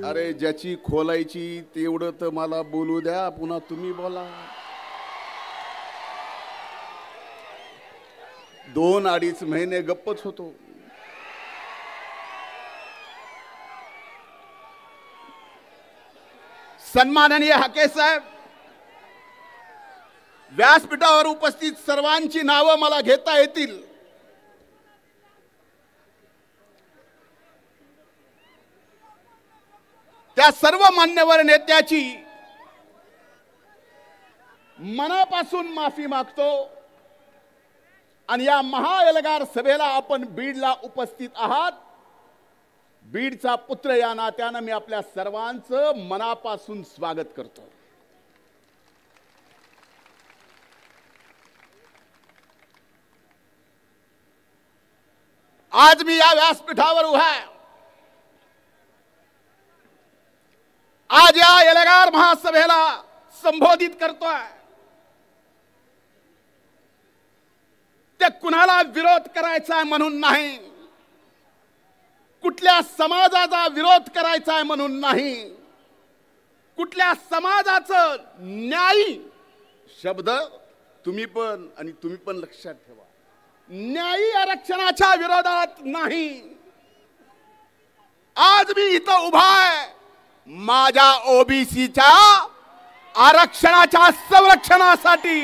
अरे ज्याची खोलायची तेवढं तर मला बोलू द्या, पुन्हा तुम्ही बोला. 2-2.5 महिने गप्पच होतो. सन्माननीय हाके साहेब, व्यासपीठावर उपस्थित सर्वांची नावं मला घेता येतील. त्या सर्व मान्यवर नेत्याची मनापासून माफी मागतो आणि या महाएल्गार सभेला आपण बीडला उपस्थित आहात. बीडचा पुत्र या नात्यानं मी आपल्या सर्वांचं मनापासून स्वागत करतो. आज मी या व्यासपीठावर उभा आहे. आज या एल्गार महासभेला संबोधित करतोय. ते कुणाला विरोध करायचा म्हणून नाही, कुठल्या समाजाचा विरोध करायचा म्हणून नाही, कुठल्या समाजाचं न्यायी शब्द तुम्ही पण लक्षात ठेवा, न्यायी आरक्षणाच्या विरोधात नाही. आज मी इथं उभा आहे माझ्या ओबीसीच्या आरक्षणाच्या संरक्षणासाठी.